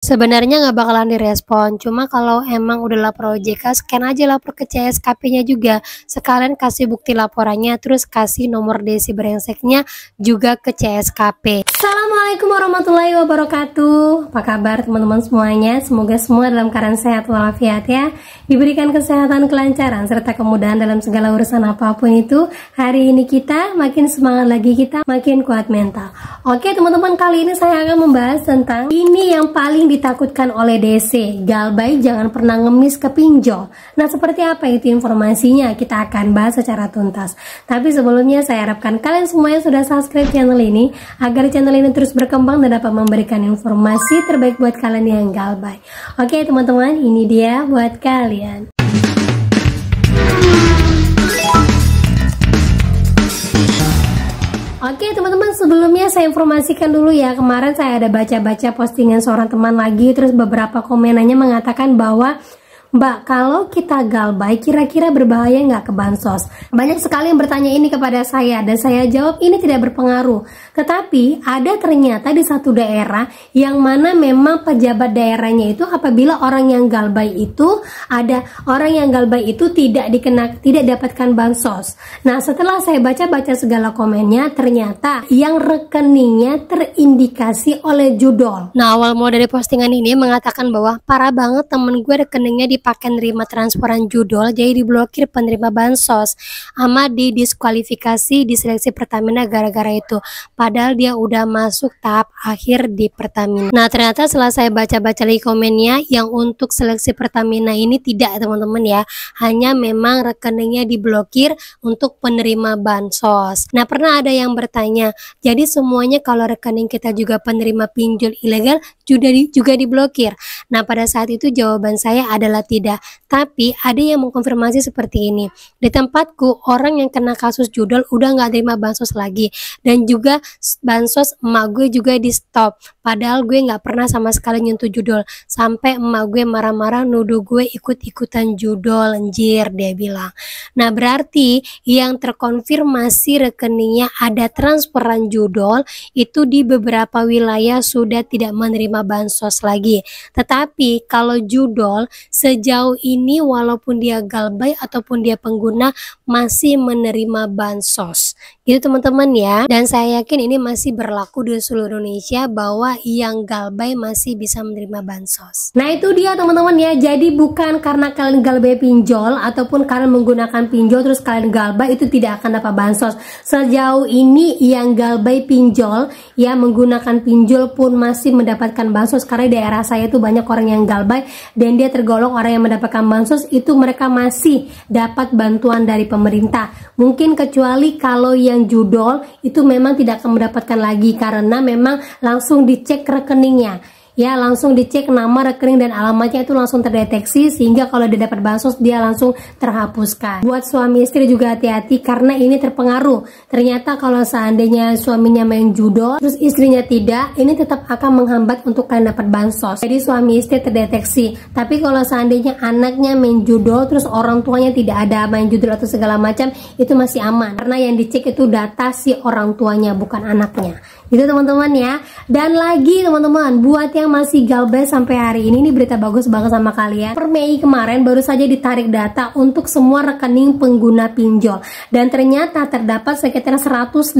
Sebenarnya nggak bakalan direspon, cuma kalau emang udah lapor OJK, scan aja lapor ke CSKP-nya juga. Sekalian kasih bukti laporannya, terus kasih nomor desi brengseknya juga ke CSKP. Assalamualaikum warahmatullahi wabarakatuh. Apa kabar teman-teman semuanya? Semoga semua dalam keadaan sehat walafiat ya. Diberikan kesehatan, kelancaran, serta kemudahan dalam segala urusan apapun itu. Hari ini kita makin semangat lagi, kita makin kuat mental. Oke teman-teman, kali ini saya akan membahas tentang ini yang paling ditakutkan oleh DC, galbay jangan pernah ngemis ke pinjol. Nah, seperti apa itu informasinya? Kita akan bahas secara tuntas. Tapi sebelumnya saya harapkan kalian semuanya sudah subscribe channel ini agar channel ini terus berkembang dan dapat memberikan informasi terbaik buat kalian yang galbay. Oke teman-teman, ini dia buat kalian. Oke teman-teman, sebelumnya saya informasikan dulu ya, kemarin saya ada baca-baca postingan seorang teman lagi, terus beberapa komenannya mengatakan bahwa Mbak, kalau kita galbay kira-kira berbahaya nggak ke bansos? Banyak sekali yang bertanya ini kepada saya dan saya jawab ini tidak berpengaruh. Tetapi ada ternyata di satu daerah yang mana memang pejabat daerahnya itu apabila orang yang galbay itu tidak dapatkan bansos. Nah, setelah saya baca-baca segala komennya, ternyata yang rekeningnya terindikasi oleh judol. Nah, awal mau dari postingan ini mengatakan bahwa parah banget temen gue rekeningnya dipakai nerima transferan judol, jadi diblokir penerima bansos, ama didiskualifikasi di seleksi Pertamina gara-gara itu. Padahal dia udah masuk tahap akhir di Pertamina. Nah, ternyata setelah saya baca-baca lagi komennya, yang untuk seleksi Pertamina ini tidak teman-teman ya, hanya memang rekeningnya diblokir untuk penerima bansos. Nah, pernah ada yang bertanya, jadi semuanya kalau rekening kita juga penerima pinjol ilegal juga diblokir? Nah, pada saat itu jawaban saya adalah tidak. Tapi ada yang mengkonfirmasi seperti ini. Di tempatku, orang yang kena kasus judol udah nggak terima bansos lagi. Dan juga bansos emak gue juga di stop. Padahal gue nggak pernah sama sekali nyentuh judol. Sampai emak gue marah-marah nuduh gue ikut-ikutan judol, anjir, dia bilang. Nah, berarti yang terkonfirmasi rekeningnya ada transferan judol itu di beberapa wilayah sudah tidak menerima bansos lagi. Tetapi kalau judol sejauh ini walaupun dia galbay ataupun dia pengguna masih menerima bansos. Gitu teman-teman ya. Dan saya yakin ini masih berlaku di seluruh Indonesia bahwa yang galbay masih bisa menerima bansos. Nah, itu dia teman-teman ya. Jadi bukan karena kalian galbay pinjol ataupun kalian menggunakan pinjol terus kalian galbay itu tidak akan dapat bansos. Sejauh ini yang galbay pinjol ya menggunakan pinjol pun masih mendapatkan bansos, karena di daerah saya itu banyak orang yang galbay dan dia tergolong orang yang mendapatkan bansos, itu mereka masih dapat bantuan dari pemerintah. Mungkin kecuali kalau yang judol itu memang tidak akan mendapatkan lagi karena memang langsung dicek rekeningnya. Ya, langsung dicek nama rekening dan alamatnya itu langsung terdeteksi sehingga kalau dia dapat bansos dia langsung terhapuskan. Buat suami istri juga hati-hati karena ini terpengaruh. Ternyata kalau seandainya suaminya main judol terus istrinya tidak, ini tetap akan menghambat untuk kalian dapat bansos. Jadi suami istri terdeteksi. Tapi kalau seandainya anaknya main judol terus orang tuanya tidak ada main judol atau segala macam, itu masih aman karena yang dicek itu data si orang tuanya bukan anaknya. Gitu teman-teman ya. Dan lagi teman-teman, buat yang masih galbay sampai hari ini berita bagus banget sama kalian. Per Mei kemarin baru saja ditarik data untuk semua rekening pengguna pinjol. Dan ternyata terdapat sekitar 158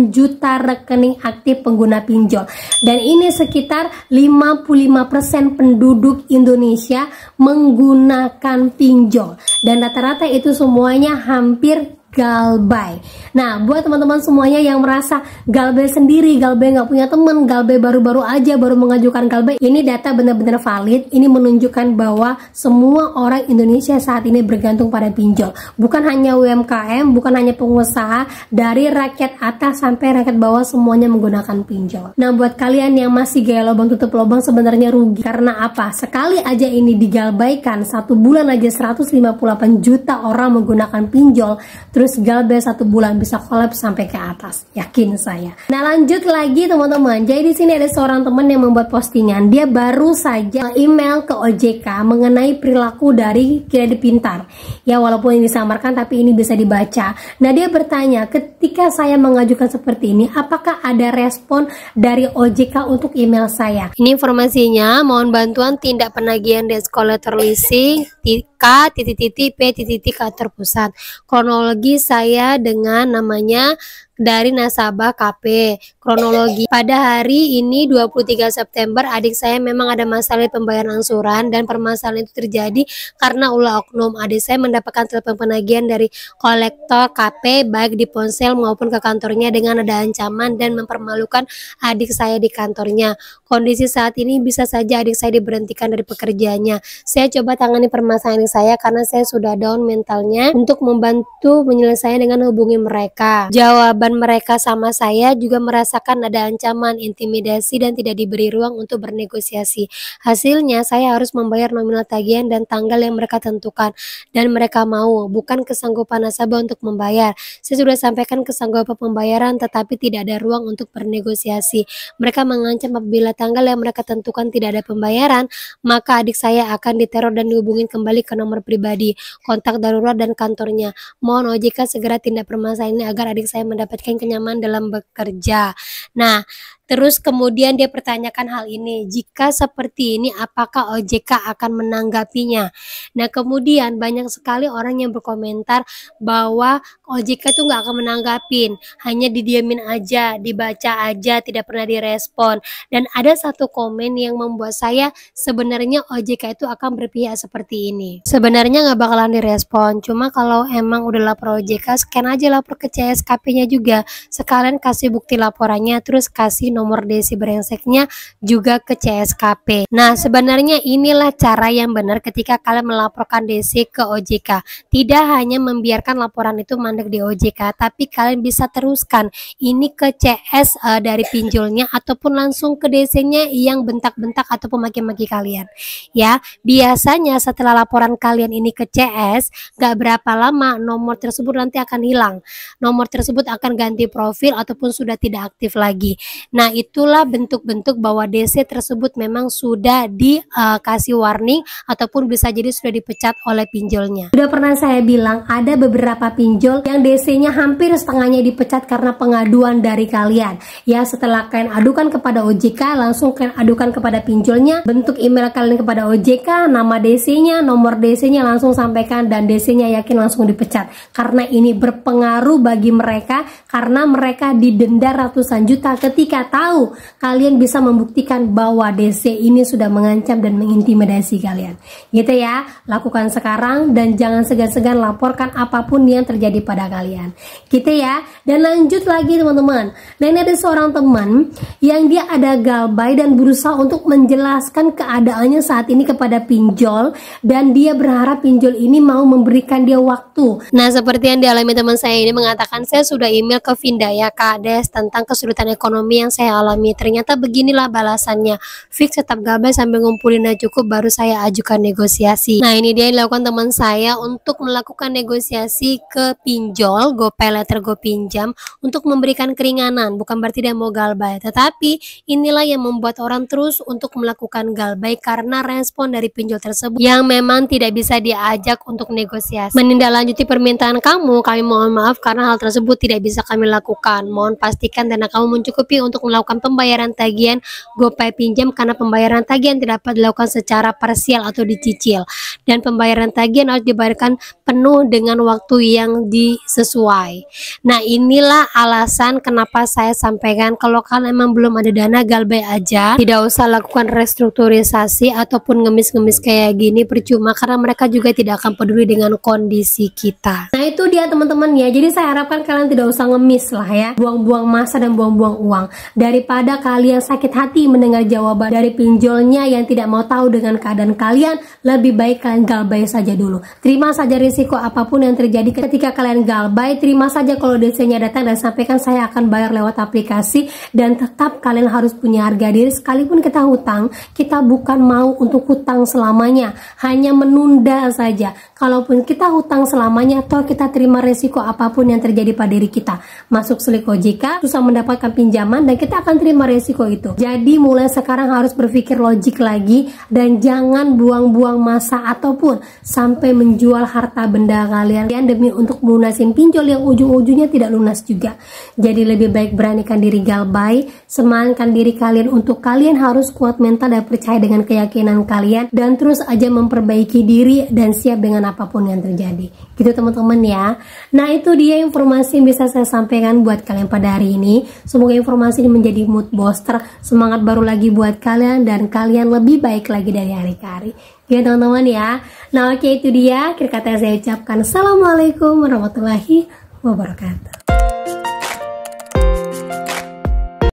juta rekening aktif pengguna pinjol. Dan ini sekitar 55% penduduk Indonesia menggunakan pinjol. Dan rata-rata itu semuanya hampir galbay. Nah, buat teman-teman semuanya yang merasa galbay sendiri, galbay nggak punya teman, galbay baru-baru aja baru mengajukan galbay, ini data benar-benar valid. Ini menunjukkan bahwa semua orang Indonesia saat ini bergantung pada pinjol. Bukan hanya UMKM, bukan hanya pengusaha, dari rakyat atas sampai rakyat bawah semuanya menggunakan pinjol. Nah, buat kalian yang masih gaya lubang tutup lubang sebenarnya rugi. Karena apa? Sekali aja ini digalbaykan, satu bulan aja 158 juta orang menggunakan pinjol. terus galbay 1 bulan bisa collab sampai ke atas, yakin saya. Nah lanjut lagi teman-teman, jadi di sini ada seorang teman yang membuat postingan, dia baru saja email ke OJK mengenai perilaku dari kredit pintar. Ya walaupun ini disamarkan tapi ini bisa dibaca. Nah dia bertanya, ketika saya mengajukan seperti ini, apakah ada respon dari OJK untuk email saya? Ini informasinya, mohon bantuan tindak penagihan debt collector leasing K.P. kantor pusat. Kronologi saya dengan namanya dari nasabah KP. Kronologi pada hari ini 23 September adik saya memang ada masalah pembayaran angsuran, dan permasalahan itu terjadi karena ulah oknum. Adik saya mendapatkan telepon penagihan dari kolektor KP baik di ponsel maupun ke kantornya dengan ada ancaman dan mempermalukan adik saya di kantornya. Kondisi saat ini bisa saja adik saya diberhentikan dari pekerjaannya. Saya coba tangani permasalahan saya karena saya sudah down mentalnya untuk membantu menyelesaikan dengan hubungi mereka. Jawaban mereka sama saya juga merasakan ada ancaman, intimidasi, dan tidak diberi ruang untuk bernegosiasi. Hasilnya saya harus membayar nominal tagihan dan tanggal yang mereka tentukan, dan mereka mau, bukan kesanggupan nasabah untuk membayar. Saya sudah sampaikan kesanggupan pembayaran tetapi tidak ada ruang untuk bernegosiasi. Mereka mengancam apabila tanggal yang mereka tentukan tidak ada pembayaran, maka adik saya akan diteror dan dihubungin kembali ke nomor pribadi, kontak darurat, dan kantornya. Mohon OJK segera tindak permasalahan ini agar adik saya mendapatkan kenyamanan dalam bekerja. Nah, terus kemudian dia pertanyakan hal ini, jika seperti ini apakah OJK akan menanggapinya? Nah kemudian banyak sekali orang yang berkomentar bahwa OJK tuh nggak akan menanggapin, hanya didiamin aja, dibaca aja, tidak pernah direspon. Dan ada satu komen yang membuat saya sebenarnya OJK itu akan berpihak seperti ini. Sebenarnya nggak bakalan direspon, cuma kalau emang udah lapor OJK, scan aja lapor ke CSKP-nya juga, sekalian kasih bukti laporannya, terus kasih nomor DC brengseknya juga ke CSKP. Nah sebenarnya inilah cara yang benar ketika kalian melaporkan DC ke OJK. Tidak hanya membiarkan laporan itu mandek di OJK, tapi kalian bisa teruskan ini ke CS dari pinjolnya ataupun langsung ke DC-nya yang bentak-bentak ataupun maki-maki kalian. Ya biasanya setelah laporan kalian ini ke CS, gak berapa lama nomor tersebut nanti akan hilang. Nomor tersebut akan ganti profil ataupun sudah tidak aktif lagi. Nah itulah bentuk-bentuk bahwa DC tersebut memang sudah dikasih warning ataupun bisa jadi sudah dipecat oleh pinjolnya. Sudah pernah saya bilang ada beberapa pinjol yang DC-nya hampir setengahnya dipecat karena pengaduan dari kalian. Ya setelah kalian adukan kepada OJK, langsung kalian adukan kepada pinjolnya, bentuk email kalian kepada OJK, nama DC-nya, nomor DC-nya langsung sampaikan, dan DC-nya yakin langsung dipecat. Karena ini berpengaruh bagi mereka, karena mereka didenda ratusan juta ketika tahu kalian bisa membuktikan bahwa DC ini sudah mengancam dan mengintimidasi kalian. Gitu ya, lakukan sekarang dan jangan segan-segan laporkan apapun yang terjadi pada kalian. Gitu ya. Dan lanjut lagi teman-teman. Nah ini ada seorang teman yang dia ada galbay dan berusaha untuk menjelaskan keadaannya saat ini kepada pinjol, dan dia berharap pinjol ini mau memberikan dia waktu. Nah seperti yang dialami teman saya ini mengatakan, saya sudah email ke Vindaya Kades tentang kesulitan ekonomi yang saya alami. Ternyata beginilah balasannya, fix tetap galbay sambil ngumpulin dan cukup baru saya ajukan negosiasi. Nah ini dia yang dilakukan teman saya untuk melakukan negosiasi ke pinjol, GoPayLater GoPinjam, untuk memberikan keringanan. Bukan berarti dia mau galbay, tetapi inilah yang membuat orang terus untuk melakukan galbay karena respon dari pinjol tersebut yang memang tidak bisa diajak untuk negosiasi. Menindaklanjuti permintaan kamu, kami mohon maaf karena hal tersebut tidak bisa kami lakukan. Mohon pastikan dana kamu mencukupi untuk melakukan pembayaran tagihan GoPay Pinjam, karena pembayaran tagihan tidak dapat dilakukan secara parsial atau dicicil, dan pembayaran tagihan harus dibayarkan penuh dengan waktu yang disesuai. Nah inilah alasan kenapa saya sampaikan kalau kalian emang belum ada dana, galbay aja, tidak usah lakukan restrukturisasi ataupun ngemis-ngemis kayak gini, percuma karena mereka juga tidak akan peduli dengan kondisi kita. Nah itu dia teman-teman ya, jadi saya harapkan kalian tidak usah ngemis lah ya, buang-buang masa dan buang-buang uang. Daripada kalian sakit hati mendengar jawaban dari pinjolnya yang tidak mau tahu dengan keadaan kalian, lebih baik kalian galbay saja dulu. Terima saja risiko apapun yang terjadi ketika kalian galbay. Terima saja kalau DC-nya datang dan sampaikan saya akan bayar lewat aplikasi. Dan tetap kalian harus punya harga diri. Sekalipun kita hutang, kita bukan mau untuk hutang selamanya, hanya menunda saja. Kalaupun kita hutang selamanya, toh kita terima resiko apapun yang terjadi pada diri kita. Masuk Slick OJK, susah mendapatkan pinjaman, dan kita akan terima resiko itu. Jadi mulai sekarang harus berpikir logik lagi, dan jangan buang-buang masa ataupun sampai menjual harta benda kalian demi untuk melunasin pinjol yang ujung-ujungnya tidak lunas juga. Jadi lebih baik beranikan diri galbay, semangatkan diri kalian untuk kalian harus kuat mental dan percaya dengan keyakinan kalian, dan terus aja memperbaiki diri dan siap dengan apapun yang terjadi. Gitu teman-teman ya. Nah itu dia informasi yang bisa saya sampaikan buat kalian pada hari ini. Semoga informasi ini menjadi mood booster, semangat baru lagi buat kalian, dan kalian lebih baik lagi dari hari ke hari. Gitu teman-teman ya. Nah oke, itu dia akhir kata saya ucapkan. Assalamualaikum warahmatullahi wabarakatuh.